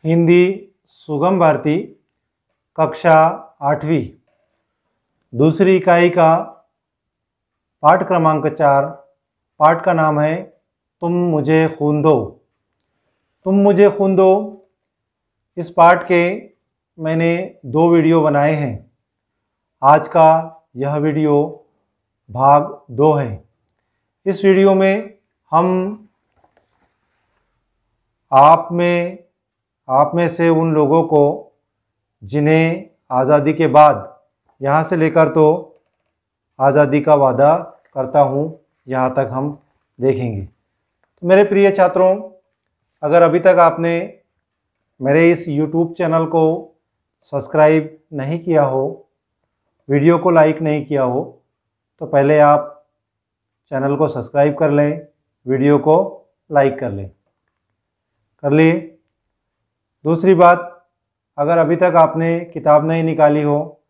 हिंदी सुगम भारती कक्षा 8वीं दूसरी इकाई का पाठ क्रमांक 4। पाठ का नाम है तुम मुझे खून दो। तुम मुझे खून दो। इस पाठ के मैंने 2 वीडियो बनाए हैं। आज का यह वीडियो भाग 2 है। इस वीडियो में हम आप में से उन लोगों को जिन्हें आज़ादी के बाद यहाँ से लेकर तो आज़ादी का वादा करता हूँ यहाँ तक हम देखेंगे। तो मेरे प्रिय छात्रों, अगर अभी तक आपने मेरे इस YouTube चैनल को सब्सक्राइब नहीं किया हो, वीडियो को लाइक नहीं किया हो, तो पहले आप चैनल को सब्सक्राइब कर लें, वीडियो को लाइक कर लिए। दूसरी बात, अगर अभी तक आपने किताब नहीं निकाली हो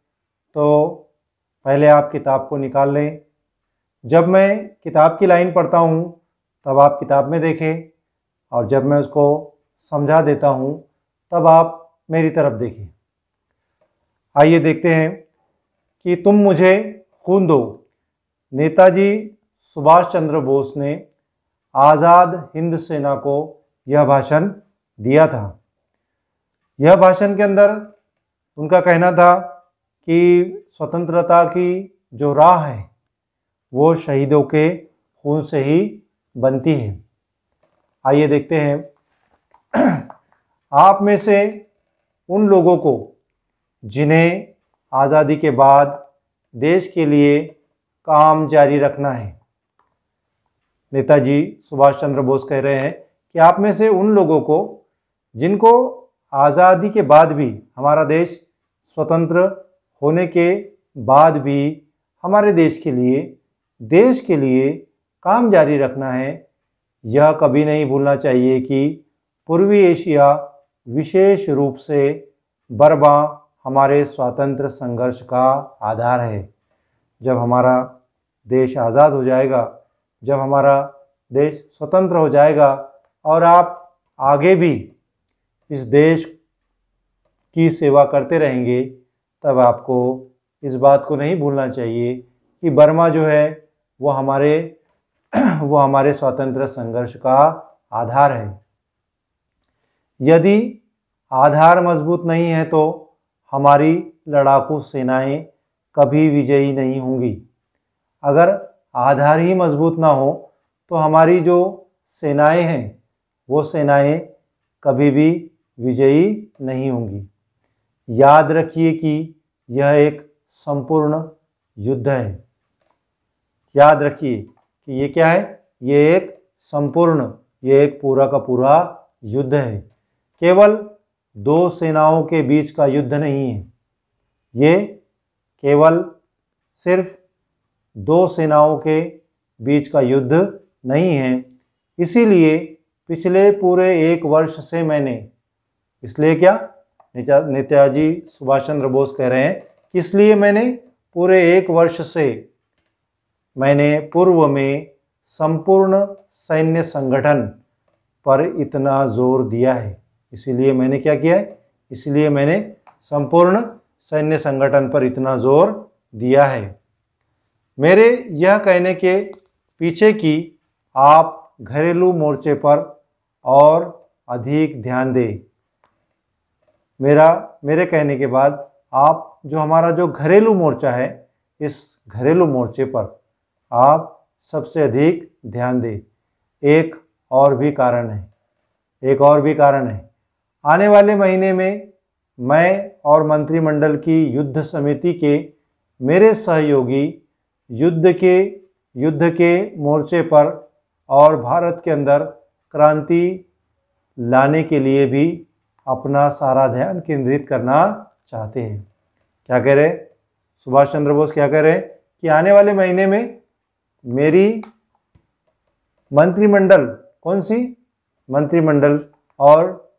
तो पहले आप किताब को निकाल लें। जब मैं किताब की लाइन पढ़ता हूँ तब आप किताब में देखें, और जब मैं उसको समझा देता हूँ तब आप मेरी तरफ देखें। आइए देखते हैं कि तुम मुझे खून दो। नेताजी सुभाष चंद्र बोस ने आज़ाद हिंद सेना को यह भाषण दिया था। यह भाषण के अंदर उनका कहना था कि स्वतंत्रता की जो राह है वो शहीदों के खून से ही बनती है। आइए देखते हैं। आप में से उन लोगों को जिन्हें आज़ादी के बाद देश के लिए काम जारी रखना है। नेताजी सुभाष चंद्र बोस कह रहे हैं कि आप में से उन लोगों को जिनको आज़ादी के बाद भी, हमारा देश स्वतंत्र होने के बाद भी हमारे देश के लिए काम जारी रखना है। यह कभी नहीं भूलना चाहिए कि पूर्वी एशिया, विशेष रूप से बर्मा, हमारे स्वातंत्र्य संघर्ष का आधार है। जब हमारा देश आज़ाद हो जाएगा, जब हमारा देश स्वतंत्र हो जाएगा और आप आगे भी इस देश की सेवा करते रहेंगे, तब आपको इस बात को नहीं भूलना चाहिए कि बर्मा जो है वो हमारे स्वातंत्र्य संघर्ष का आधार है। यदि आधार मजबूत नहीं है तो हमारी लड़ाकू सेनाएं कभी विजयी नहीं होंगी। अगर आधार ही मजबूत ना हो तो हमारी जो सेनाएं हैं वो सेनाएं कभी भी विजयी नहीं होंगी। याद रखिए कि यह एक संपूर्ण युद्ध है। याद रखिए कि ये क्या है? ये एक पूरा का पूरा युद्ध है। केवल 2 सेनाओं के बीच का युद्ध नहीं है। ये केवल सिर्फ 2 सेनाओं के बीच का युद्ध नहीं है। इसीलिए पिछले पूरे 1 वर्ष से नेताजी सुभाष चंद्र बोस कह रहे हैं कि इसलिए मैंने पूरे 1 वर्ष से पूर्व में संपूर्ण सैन्य संगठन पर इतना जोर दिया है। इसीलिए मैंने क्या किया है? इसलिए मैंने संपूर्ण सैन्य संगठन पर इतना जोर दिया है। मेरे यह कहने के पीछे कि आप घरेलू मोर्चे पर और अधिक ध्यान दें। मेरे कहने के बाद आप जो हमारा जो घरेलू मोर्चा है, इस घरेलू मोर्चे पर आप सबसे अधिक ध्यान दें। एक और भी कारण है। आने वाले महीने में मैं और मंत्रिमंडल की युद्ध समिति के मेरे सहयोगी युद्ध के मोर्चे पर और भारत के अंदर क्रांति लाने के लिए भी अपना सारा ध्यान केंद्रित करना चाहते हैं। क्या कह रहे? सुभाष चंद्र बोस क्या कह रहे हैं कि आने वाले महीने में मेरी मंत्रिमंडल, कौन सी मंत्रिमंडल, और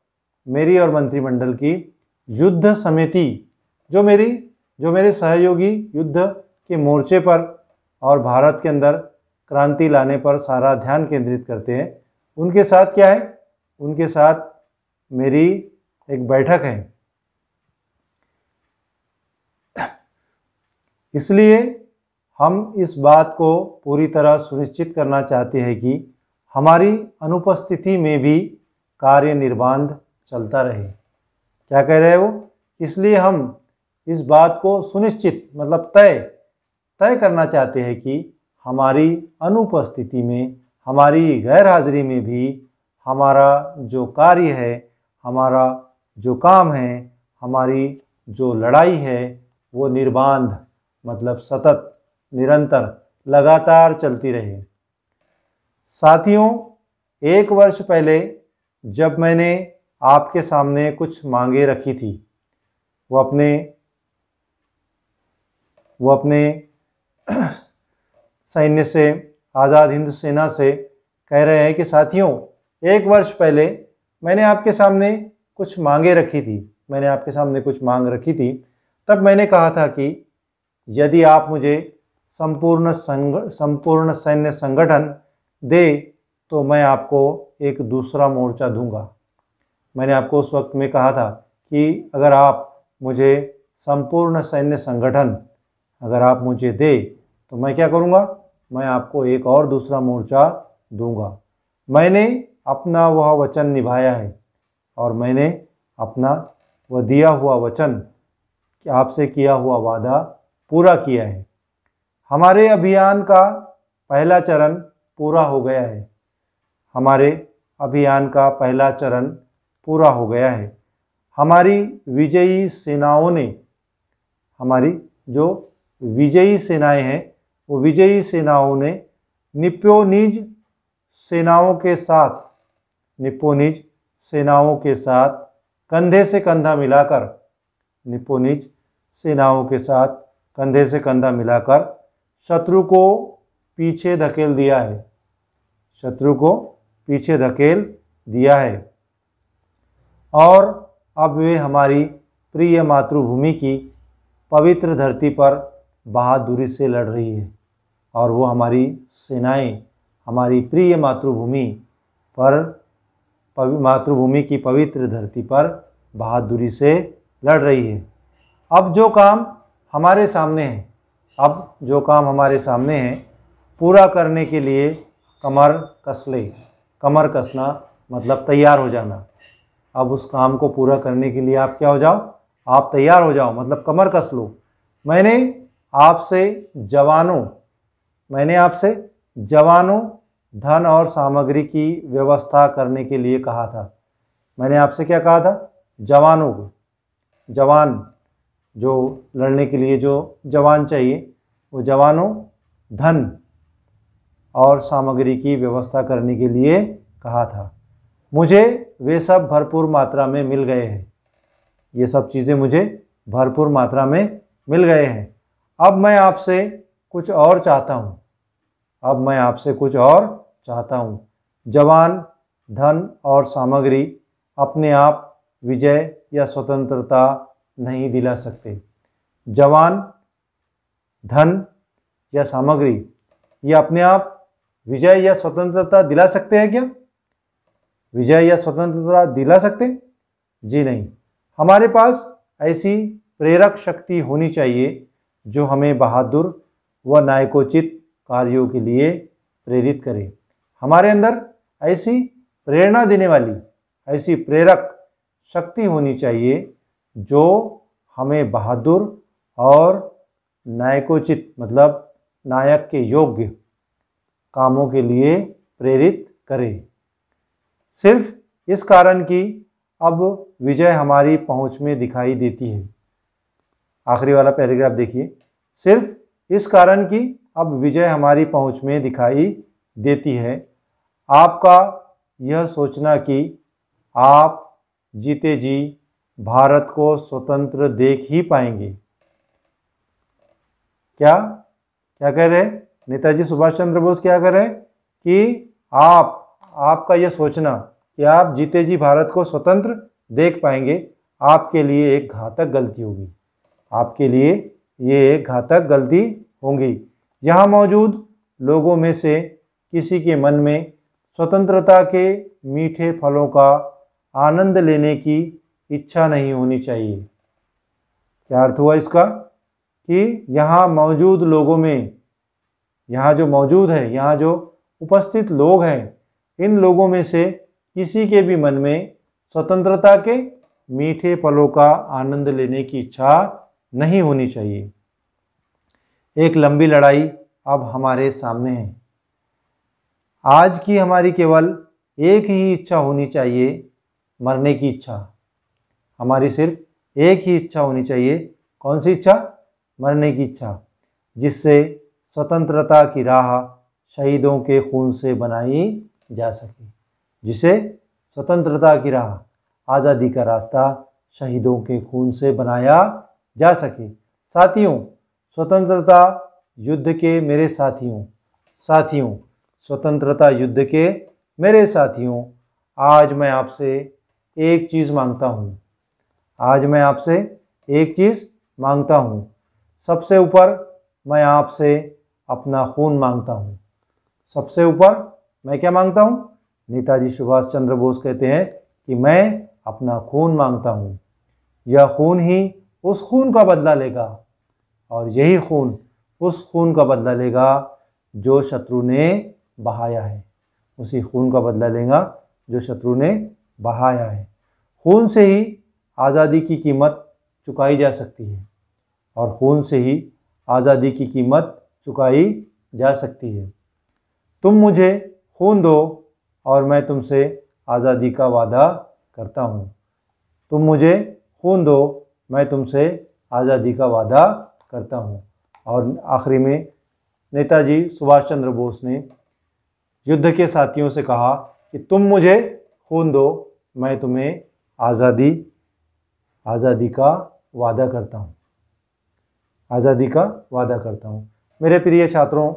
मेरी और मंत्रिमंडल की युद्ध समिति, जो मेरे सहयोगी युद्ध के मोर्चे पर और भारत के अंदर क्रांति लाने पर सारा ध्यान केंद्रित करते हैं, उनके साथ क्या है? उनके साथ मेरी एक बैठक है। इसलिए हम इस बात को पूरी तरह सुनिश्चित करना चाहते हैं कि हमारी अनुपस्थिति में भी कार्य निर्बाध चलता रहे। क्या कह रहे हैं वो? इसलिए हम इस बात को सुनिश्चित मतलब तय करना चाहते हैं कि हमारी अनुपस्थिति में, हमारी गैर हाजिरी में भी हमारा जो कार्य है, हमारा जो काम है, हमारी जो लड़ाई है वो निर्बाध मतलब सतत, निरंतर, लगातार चलती रहे। साथियों, 1 वर्ष पहले जब मैंने आपके सामने कुछ मांगे रखी थी, वो अपने सैन्य से, आज़ाद हिंद सेना से कह रहे हैं कि साथियों, 1 वर्ष पहले मैंने आपके सामने कुछ मांगे रखी थी, मैंने आपके सामने कुछ मांग रखी थी। तब मैंने कहा था कि यदि आप मुझे संपूर्ण सैन्य संगठन दे तो मैं आपको एक दूसरा मोर्चा दूंगा। मैंने आपको उस वक्त में कहा था कि अगर आप मुझे संपूर्ण सैन्य संगठन अगर आप मुझे दे तो मैं क्या करूंगा, मैं आपको एक और दूसरा मोर्चा दूंगा। मैंने अपना वह वचन निभाया है और मैंने अपना वह दिया हुआ वचन, आपसे किया हुआ वादा पूरा किया है। हमारे अभियान का पहला चरण पूरा हो गया है। हमारे अभियान का पहला चरण पूरा हो गया है। हमारी विजयी सेनाओं ने, हमारी जो विजयी सेनाएं हैं, वो विजयी सेनाओं ने निप्पोनिज सेनाओं के साथ कंधे से कंधा मिलाकर, निप्पोनिज सेनाओं के साथ कंधे से कंधा मिलाकर शत्रु को पीछे धकेल दिया है, शत्रु को पीछे धकेल दिया है। और अब वे हमारी प्रिय मातृभूमि की पवित्र धरती पर बहादुरी से लड़ रही है। और वो हमारी सेनाएं हमारी प्रिय मातृभूमि की पवित्र धरती पर बहादुरी से लड़ रही है। अब जो काम हमारे सामने है, पूरा करने के लिए कमर कस ले। कमर कसना मतलब तैयार हो जाना। अब उस काम को पूरा करने के लिए आप क्या हो जाओ, आप तैयार हो जाओ, मतलब कमर कस लो। मैंने आपसे जवानों, धन और सामग्री की व्यवस्था करने के लिए कहा था। मैंने आपसे क्या कहा था? जवान जो लड़ने के लिए जो जवान चाहिए, वो जवानों, धन और सामग्री की व्यवस्था करने के लिए कहा था। मुझे वे सब भरपूर मात्रा में मिल गए हैं। ये सब चीज़ें मुझे भरपूर मात्रा में मिल गए हैं। अब मैं आपसे कुछ और चाहता हूँ। जवान, धन और सामग्री अपने आप विजय या स्वतंत्रता नहीं दिला सकते। जवान, धन या सामग्री ये अपने आप विजय या स्वतंत्रता दिला सकते हैं क्या? विजय या स्वतंत्रता दिला सकते? जी नहीं। हमारे पास ऐसी प्रेरक शक्ति होनी चाहिए जो हमें बहादुर व न्यायोचित कार्यों के लिए प्रेरित करे। हमारे अंदर ऐसी प्रेरणा देने वाली, ऐसी प्रेरक शक्ति होनी चाहिए जो हमें बहादुर और न्यायोचित मतलब नायक के योग्य कामों के लिए प्रेरित करे। सिर्फ इस कारण कि अब विजय हमारी पहुंच में दिखाई देती है। आखिरी वाला पैराग्राफ देखिए। सिर्फ इस कारण कि अब विजय हमारी पहुंच में दिखाई देती है। आपका यह सोचना कि आप जीते जी भारत को स्वतंत्र देख ही पाएंगे। क्या कह रहे हैं नेताजी सुभाष चंद्र बोस? क्या कह रहे हैं कि आपका यह सोचना कि आप जीते जी भारत को स्वतंत्र देख पाएंगे, आपके लिए एक घातक गलती होगी। आपके लिए ये एक घातक गलती होगी। यहाँ मौजूद लोगों में से किसी के मन में स्वतंत्रता के मीठे फलों का आनंद लेने की इच्छा नहीं होनी चाहिए। क्या अर्थ हुआ इसका? कि यहाँ मौजूद लोगों में, यहाँ जो मौजूद है, यहाँ जो उपस्थित लोग हैं, इन लोगों में से किसी के भी मन में स्वतंत्रता के मीठे पलों का आनंद लेने की इच्छा नहीं होनी चाहिए। एक लंबी लड़ाई अब हमारे सामने है। आज की हमारी केवल एक ही इच्छा होनी चाहिए, मरने की इच्छा। हमारी सिर्फ एक ही इच्छा होनी चाहिए। कौन सी इच्छा? मरने की इच्छा, जिससे स्वतंत्रता की राह शहीदों के खून से बनाई जा सके। जिसे स्वतंत्रता की राह, आज़ादी का रास्ता शहीदों के खून से बनाया जा सके। साथियों, स्वतंत्रता युद्ध के मेरे साथियों, स्वतंत्रता युद्ध के मेरे साथियों, आज मैं आपसे एक चीज़ मांगता हूँ। आज मैं आपसे एक चीज़ मांगता हूँ। सबसे ऊपर मैं आपसे अपना खून मांगता हूँ। सबसे ऊपर मैं क्या मांगता हूँ? नेताजी सुभाष चंद्र बोस कहते हैं कि मैं अपना खून मांगता हूँ। यह खून ही उस खून का बदला लेगा, और यही खून उस खून का बदला लेगा जो शत्रु ने बहाया है। उसी खून का बदला लेगा जो शत्रु ने बहाया है। खून से ही आज़ादी की कीमत चुकाई जा सकती है, और खून से ही आज़ादी की कीमत चुकाई जा सकती है। तुम मुझे खून दो और मैं तुमसे आज़ादी का वादा करता हूँ। तुम मुझे खून दो, मैं तुमसे आज़ादी का वादा करता हूँ। और आखिरी में नेताजी सुभाष चंद्र बोस ने युद्ध के साथियों से कहा कि तुम मुझे खून दो, मैं तुम्हें आज़ादी का वादा करता हूँ। आज़ादी का वादा करता हूँ। मेरे प्रिय छात्रों,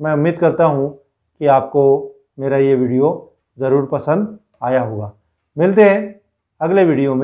मैं उम्मीद करता हूँ कि आपको मेरा ये वीडियो ज़रूर पसंद आया होगा। मिलते हैं अगले वीडियो में।